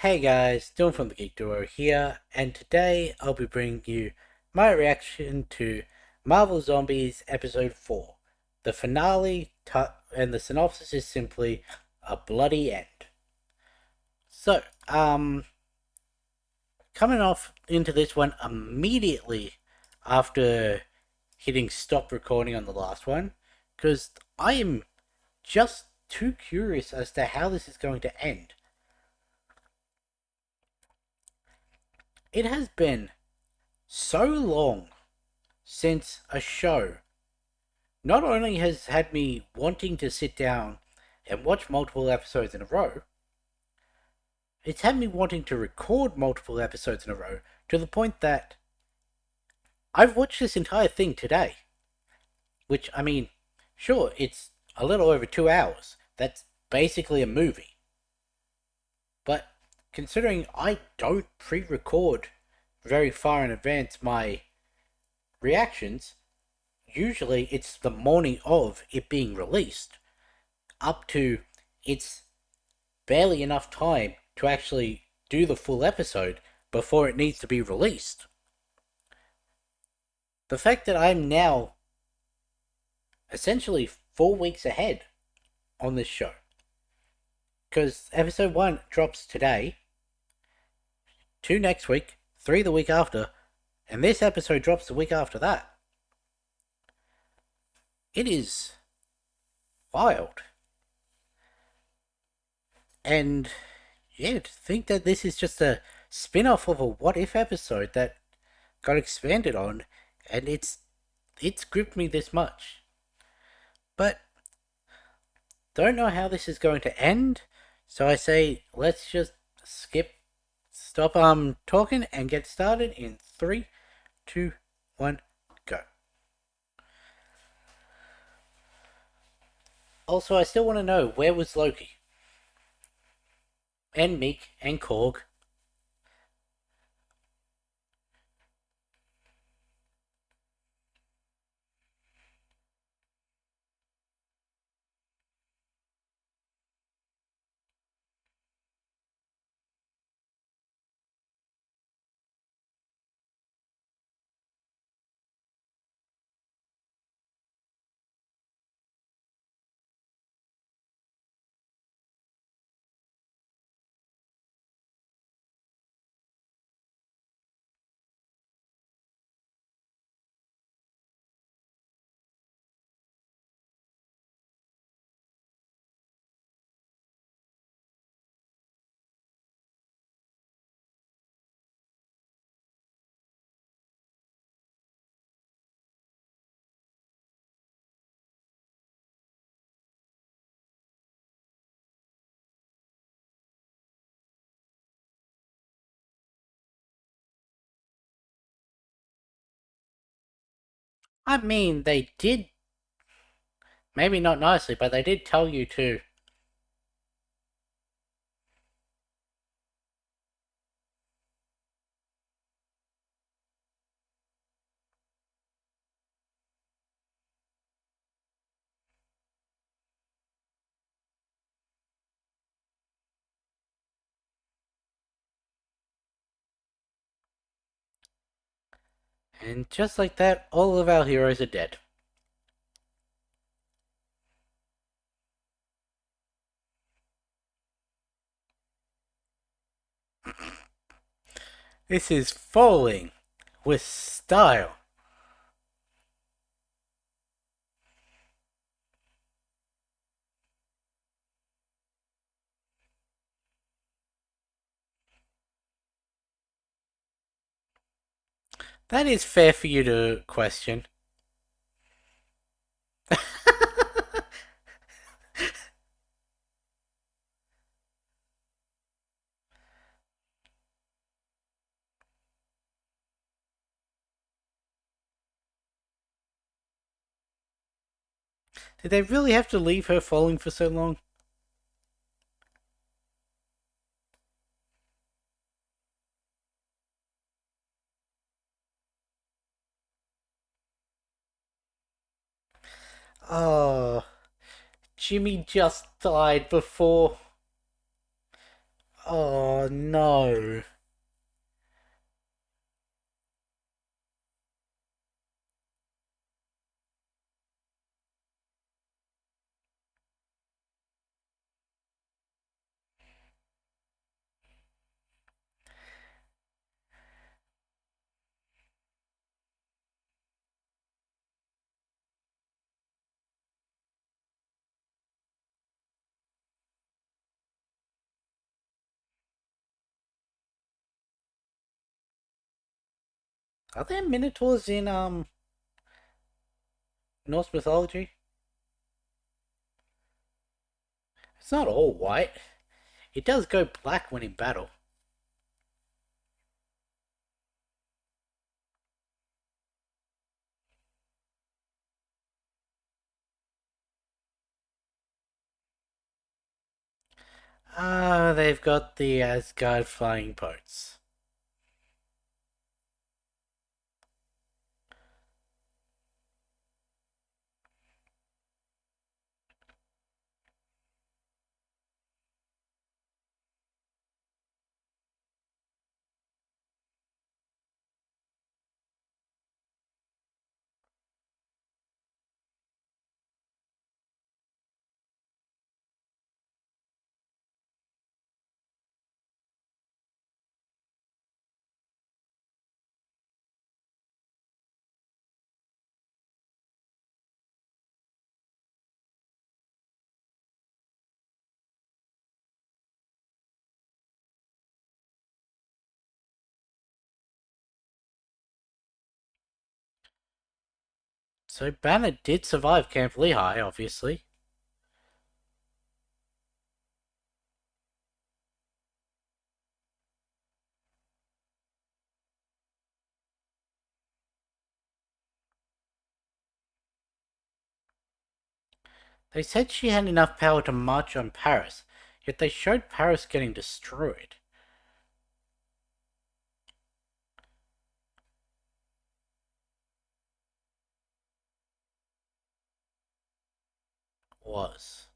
Hey guys, Dylan from the Geek Duo here, and today I'll be bringing you my reaction to Marvel Zombies Episode 4. The finale, and the synopsis is simply a bloody end. So, coming off into this one immediately after hitting stop recording on the last one, because I am just too curious as to how this is going to end. It has been so long since a show not only has had me wanting to sit down and watch multiple episodes in a row, it's had me wanting to record multiple episodes in a row to the point that I've watched this entire thing today. Which, I mean, sure, it's a little over 2 hours. That's basically a movie. But considering I don't pre record very far in advance my reactions, usually it's the morning of it being released, up to it's barely enough time to actually do the full episode before it needs to be released. The fact that I'm now essentially 4 weeks ahead on this show, because episode 1 drops today, 2 next week, 3 the week after, and this episode drops the week after that. It is wild. And yeah, to think that this is just a spin off of a What If episode that got expanded on, and it's gripped me this much. But don't know how this is going to end, so I say let's just stop talking and get started in 3, 2, 1, go. Also, I still want to know, where was Loki? And Meek and Korg. I mean, they did, maybe not nicely, but they did tell you to. And just like that, all of our heroes are dead. This is falling with style. That is fair for you to question. Did they really have to leave her falling for so long? Oh, Jimmy just died before. Oh no. Are there minotaurs in Norse mythology? It's not all white. It does go black when in battle. Ah, they've got the Asgard flying boats. So Banner did survive Camp Lehigh, obviously. They said she had enough power to march on Paris, yet they showed Paris getting destroyed. Was.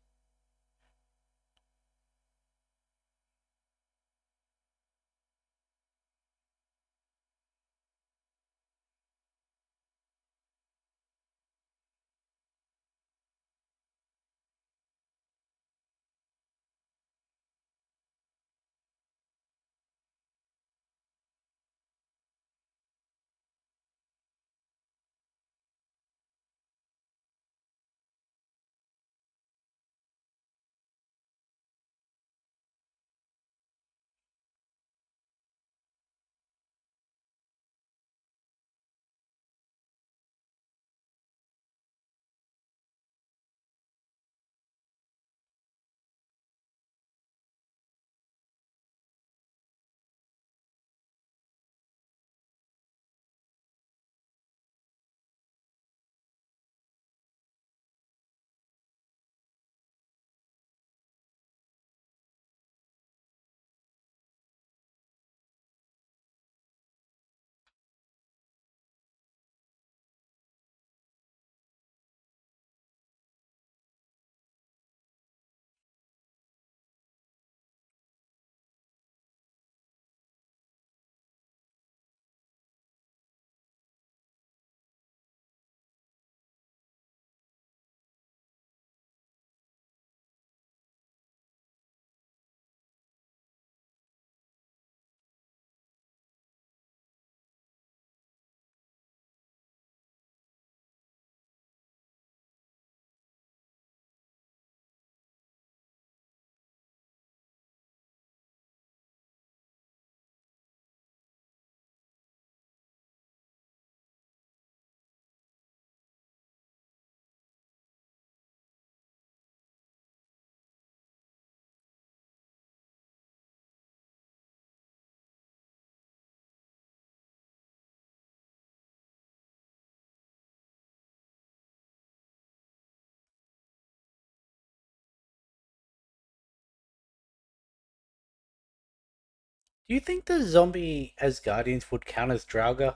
Do you think the zombie Asgardians would count as Draugr?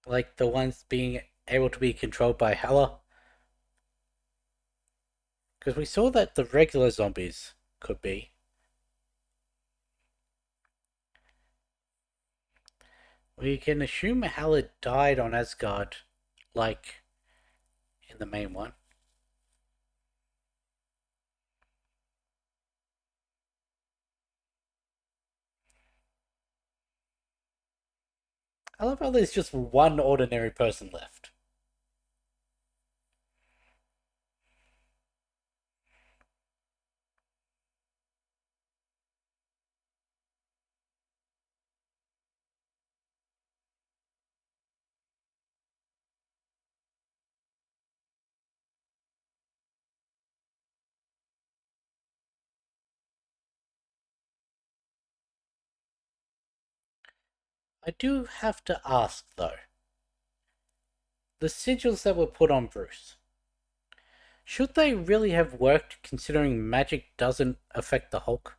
Like the ones being able to be controlled by Hela? Because we saw that the regular zombies could be. We can assume Hela died on Asgard, like in the main one. I love how there's just one ordinary person left. I do have to ask, though. The sigils that were put on Bruce, should they really have worked considering magic doesn't affect the Hulk?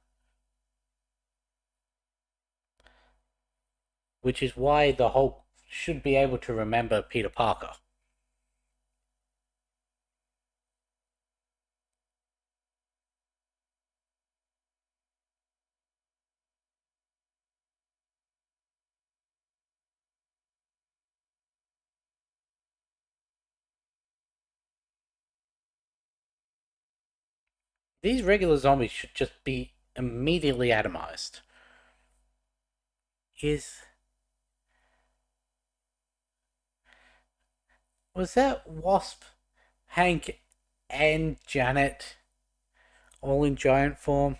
Which is why the Hulk should be able to remember Peter Parker. These regular zombies should just be immediately atomized. Is Was that Wasp, Hank, and Janet all in giant form?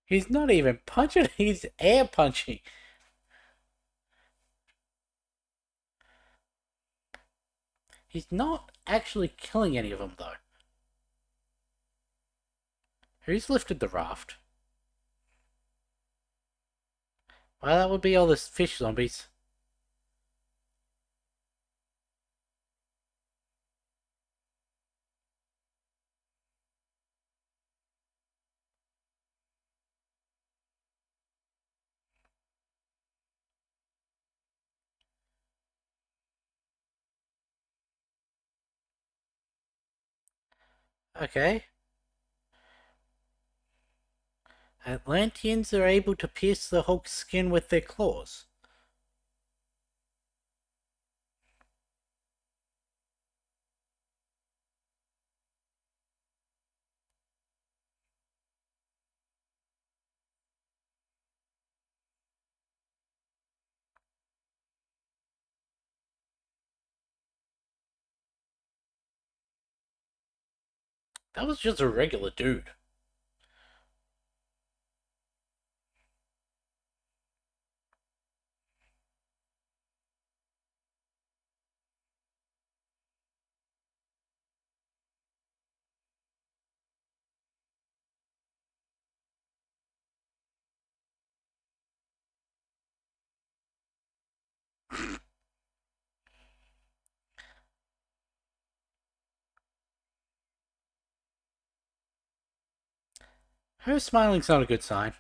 He's not even punching, he's air punching. He's not actually killing any of them, though. Who's lifted the raft? Well, that would be all the fish zombies. Okay. Atlanteans are able to pierce the Hulk's skin with their claws. That was just a regular dude. Her smiling's not a good sign.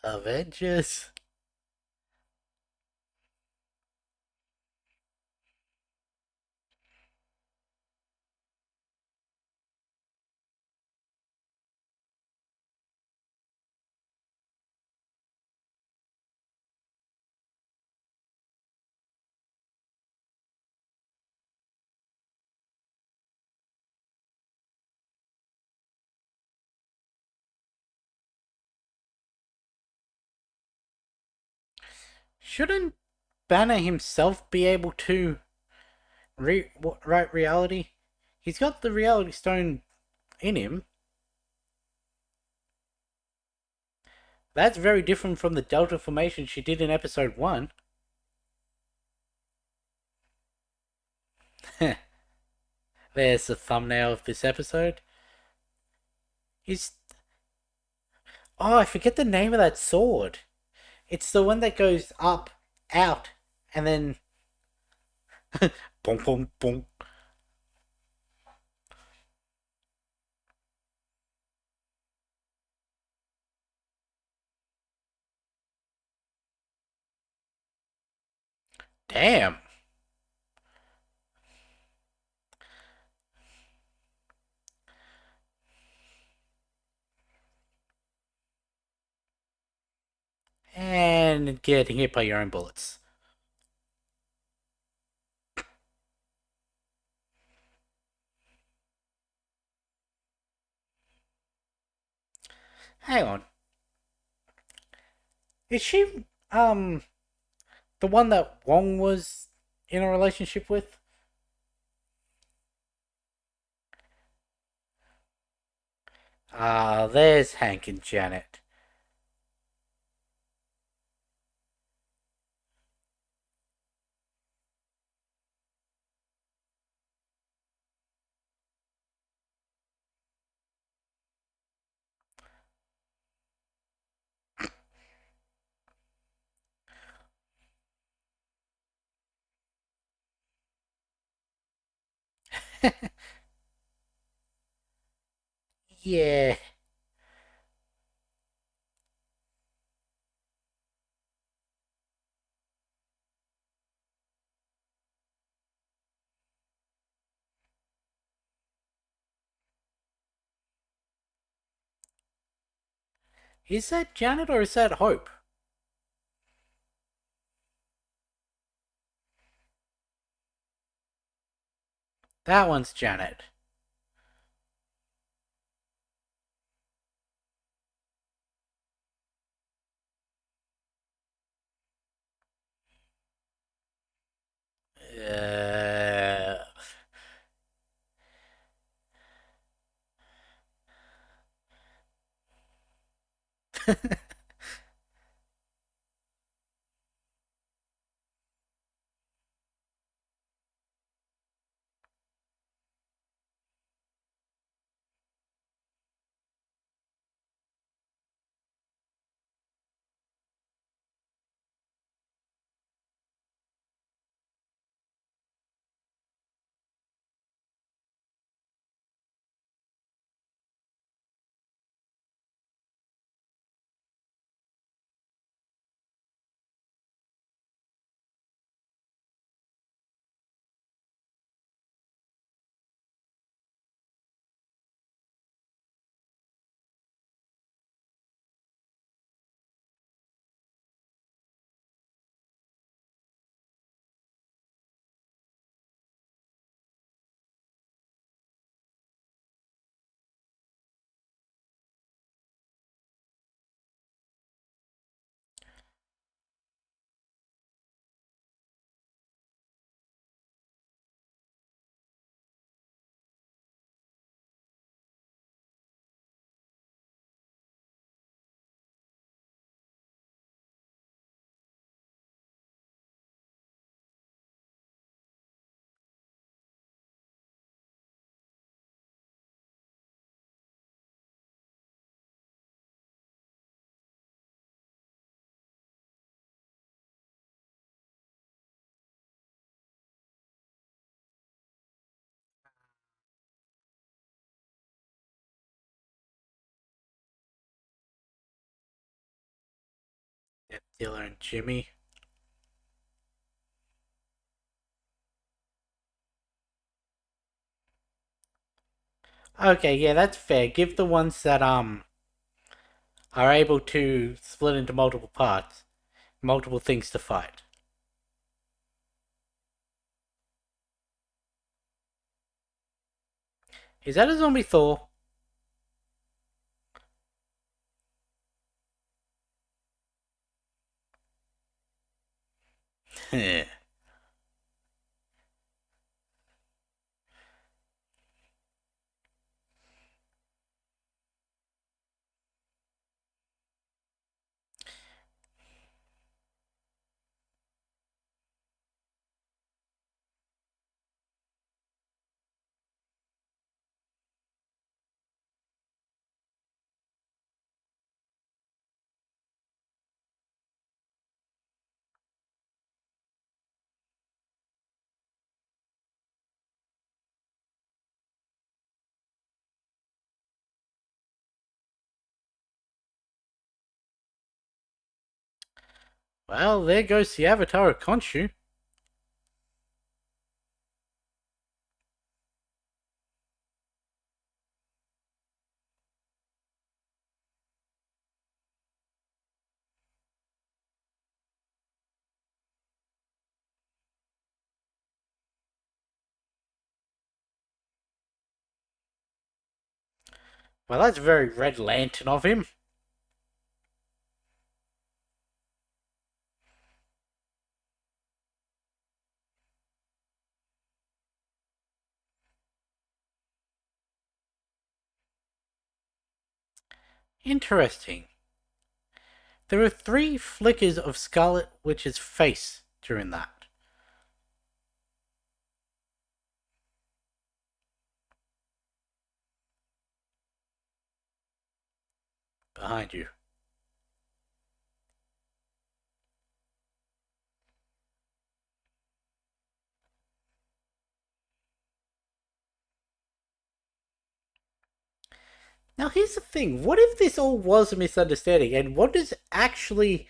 Avengers. Shouldn't Banner himself be able to write reality? He's got the reality stone in him. That's very different from the Delta formation she did in episode 1. There's the thumbnail of this episode. He's. Oh, I forget the name of that sword. It's the one that goes up, out, and then. Boom, boom, boom. Damn. And getting hit by your own bullets. Hang on. Is she, the one that Wong was in a relationship with? Ah, there's Hank and Janet. Yeah. Is that Janet or is that Hope? That one's Janet. Uh... Dylan and Jimmy. Okay, yeah, that's fair. Give the ones that are able to split into multiple parts, multiple things to fight. Is that a zombie Thor? Well, there goes the Avatar of Khonshu. Well, that's very Red Lantern of him. Interesting. There are 3 flickers of Scarlet Witch's face during that. Behind you. Now, here's the thing. What if this all was a misunderstanding? And what is actually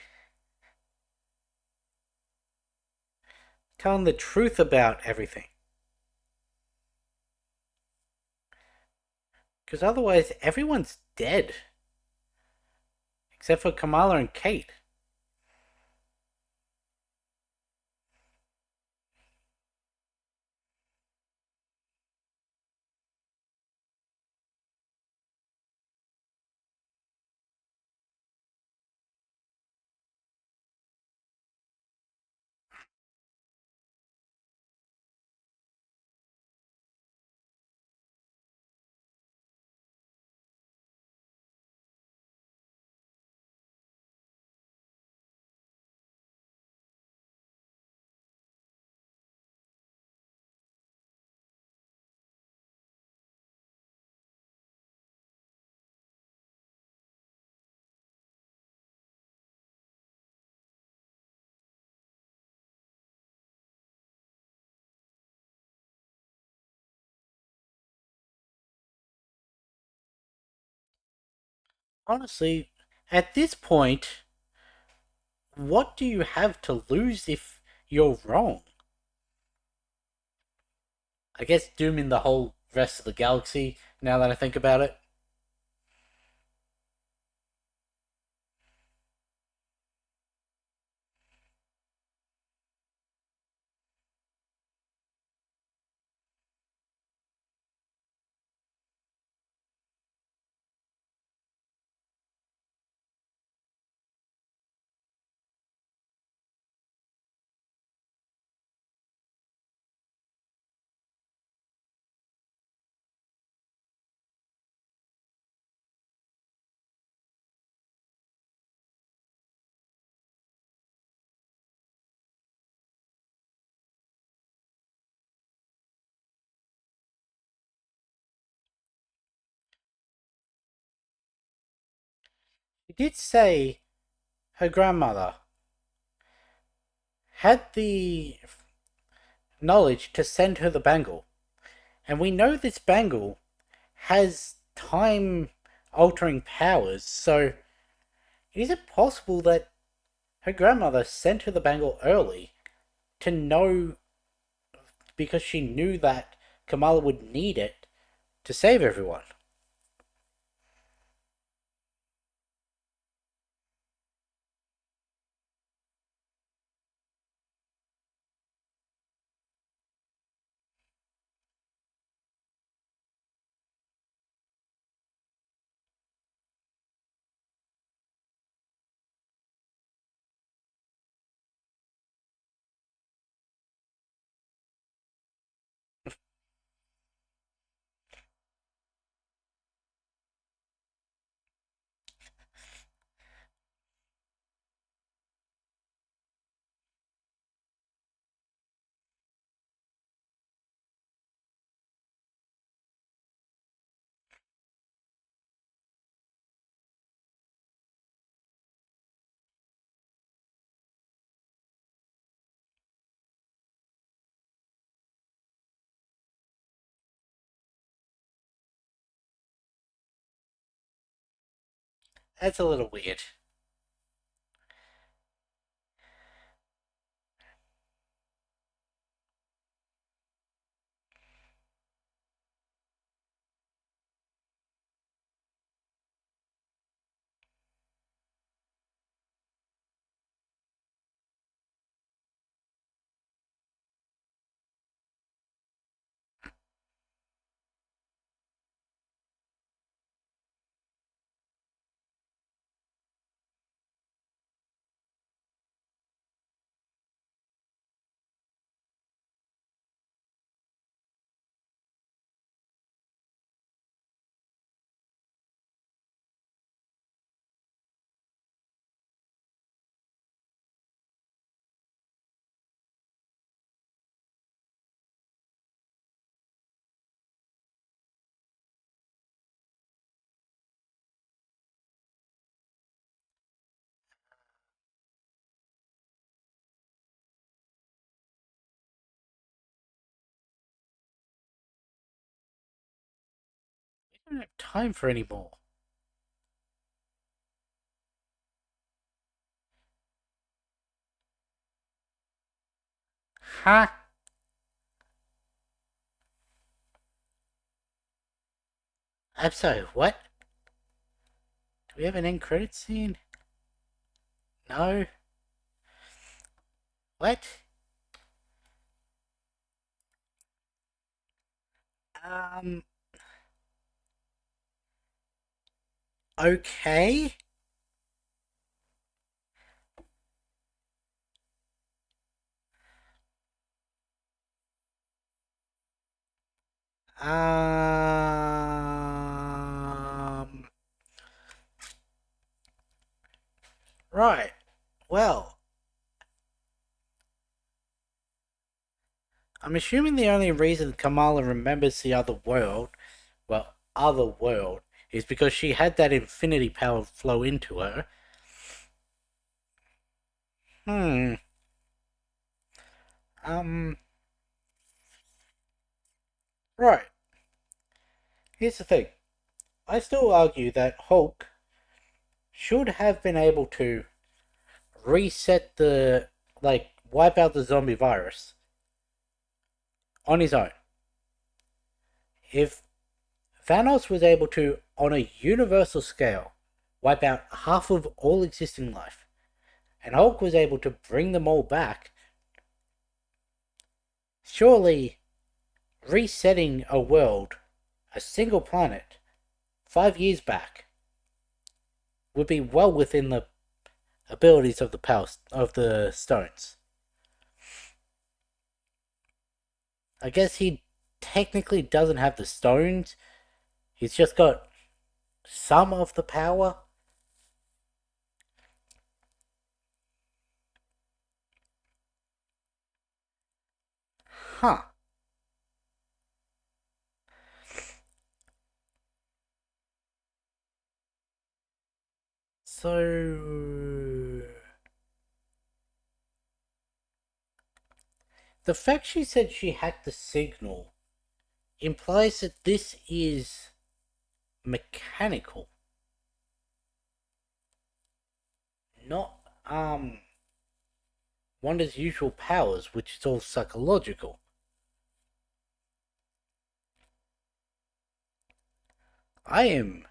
telling the truth about everything? Because otherwise, everyone's dead. Except for Kamala and Kate. Honestly, at this point, what do you have to lose if you're wrong? I guess dooming the whole rest of the galaxy, now that I think about it. She did say her grandmother had the knowledge to send her the bangle. And we know this bangle has time altering powers, so is it possible that her grandmother sent her the bangle early to know, because she knew that Kamala would need it to save everyone. That's a little weird. We don't have time for any more. Huh? I'm sorry, what? Do we have an end credit scene? No? What? Um, okay. Um, right. Well, I'm assuming the only reason Kamala remembers the other world, well, other world, is because she had that infinity power flow into her. Hmm. Um, right. Here's the thing. I still argue that Hulk should have been able to reset the, like, wipe out the zombie virus on his own. If Thanos was able to, on a universal scale, wipe out half of all existing life, and Hulk was able to bring them all back, surely resetting a world, a single planet, 5 years back, would be well within the abilities of the power of the stones. I guess he technically doesn't have the stones. He's just got some of the power. Huh. So the fact she said she hacked the signal implies that this is mechanical, not Wanda's usual powers, which is all psychological. I am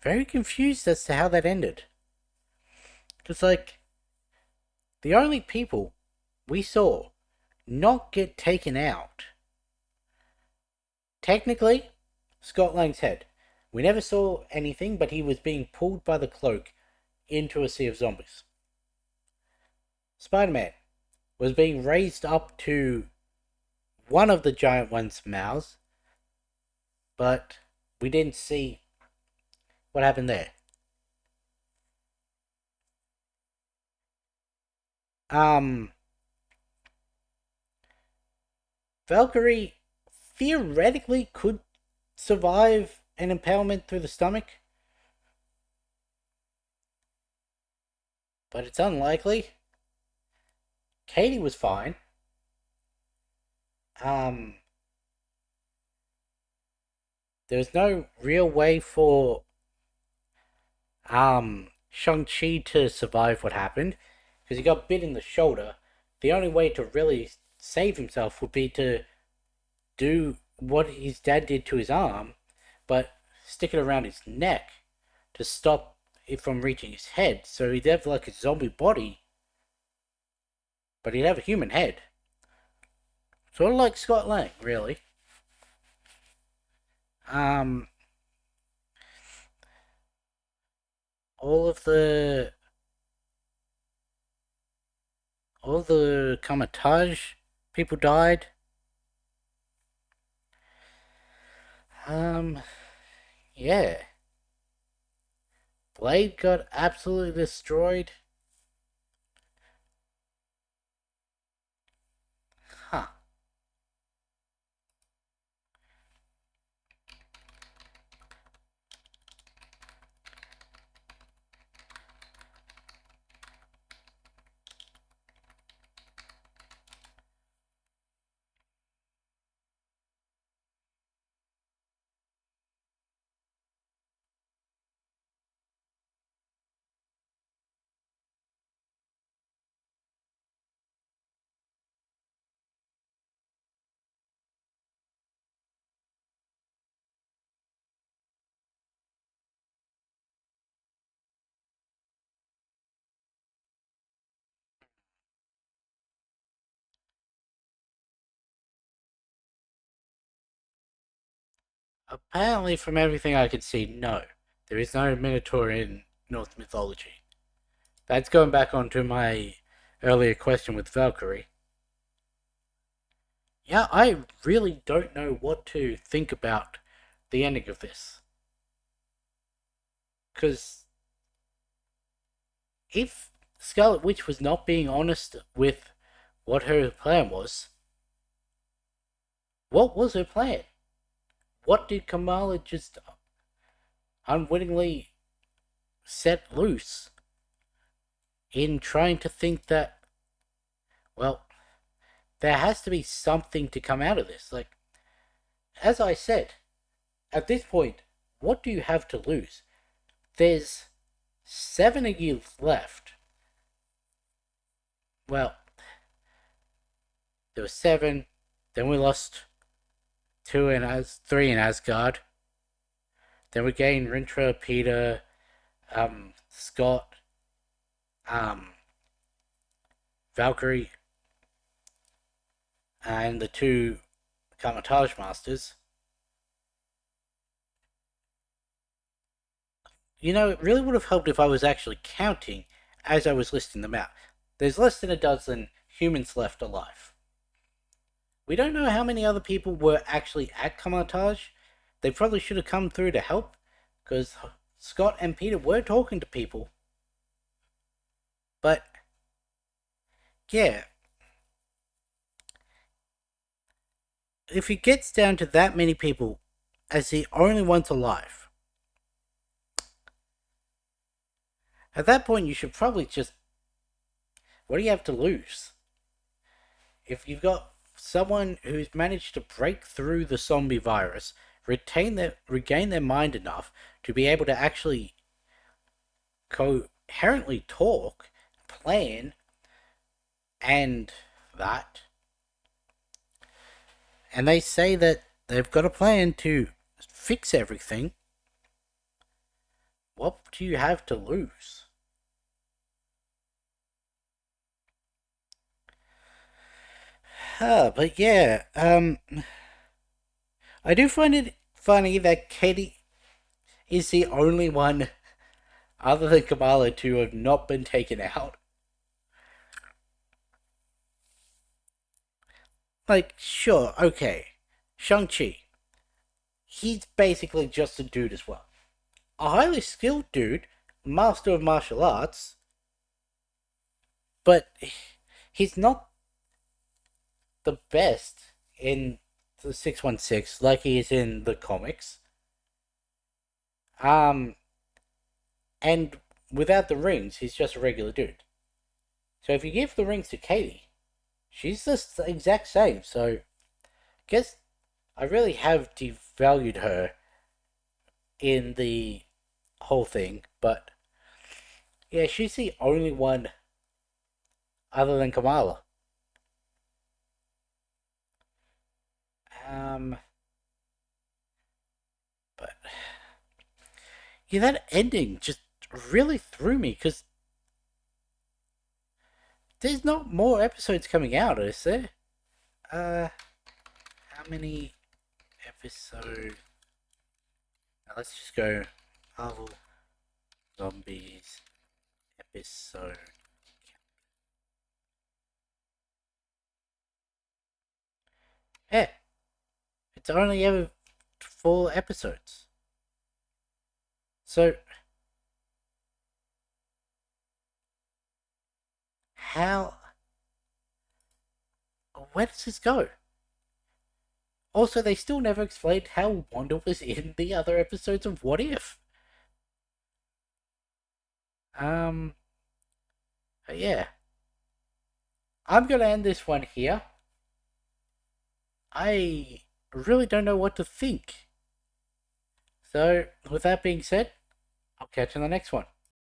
very confused as to how that ended. Because, like, the only people we saw not get taken out, technically, Scott Lang's head. We never saw anything, but he was being pulled by the cloak into a sea of zombies. Spider-Man was being raised up to one of the giant one's mouths, but we didn't see what happened there. Valkyrie theoretically could survive an impalement through the stomach, but it's unlikely. Katie was fine. There was no real way for Shang-Chi to survive what happened, because he got bit in the shoulder. The only way to really save himself would be to do what his dad did to his arm, but stick it around his neck to stop it from reaching his head. So he'd have like a zombie body, but he'd have a human head. Sort of like Scott Lang, really. All of the Kamar-Taj people died. Yeah. Blade got absolutely destroyed. Huh. Apparently, from everything I could see, no. There is no Minotaur in Norse mythology. That's going back onto my earlier question with Valkyrie. Yeah, I really don't know what to think about the ending of this. Because if Scarlet Witch was not being honest with what her plan was, what was her plan? What did Kamala just unwittingly set loose in trying to think that, well, there has to be something to come out of this? Like, as I said, at this point, what do you have to lose? There's 7 years left. Well, there was 7, then we lost 3 in Asgard. Then we gained Rintrah, Peter, Scott, Valkyrie, and the 2 Kamar-Taj Masters. You know, it really would have helped if I was actually counting as I was listing them out. There's less than a dozen humans left alive. We don't know how many other people were actually at Kamar-Taj. They probably should have come through to help, because Scott and Peter were talking to people. But, yeah. If it gets down to that many people as the only ones alive, at that point you should probably just... What do you have to lose? If you've got someone who's managed to break through the zombie virus, regain their mind enough to be able to actually coherently talk, plan, and that. And they say that they've got a plan to fix everything. What do you have to lose? But yeah, I do find it funny that Katie is the only one other than Kamala to have not been taken out. Like, sure, okay. Shang-Chi. He's basically just a dude as well. A highly skilled dude, master of martial arts, but he's not the best in the 616 like he is in the comics. Um, and without the rings, he's just a regular dude. So if you give the rings to Katie, she's the exact same. So I guess I really have devalued her in the whole thing, but yeah, she's the only one other than Kamala. Um, but yeah, that ending just really threw me because there's not more episodes coming out, is there? Uh, how many episodes? Now let's just go Marvel Zombies episode. Yeah, it's only ever 4 episodes. So how? Where does this go? Also, they still never explained how Wanda was in the other episodes of What If. Um, yeah. I'm gonna end this one here. I really don't know what to think. So, with that being said, I'll catch you in the next one.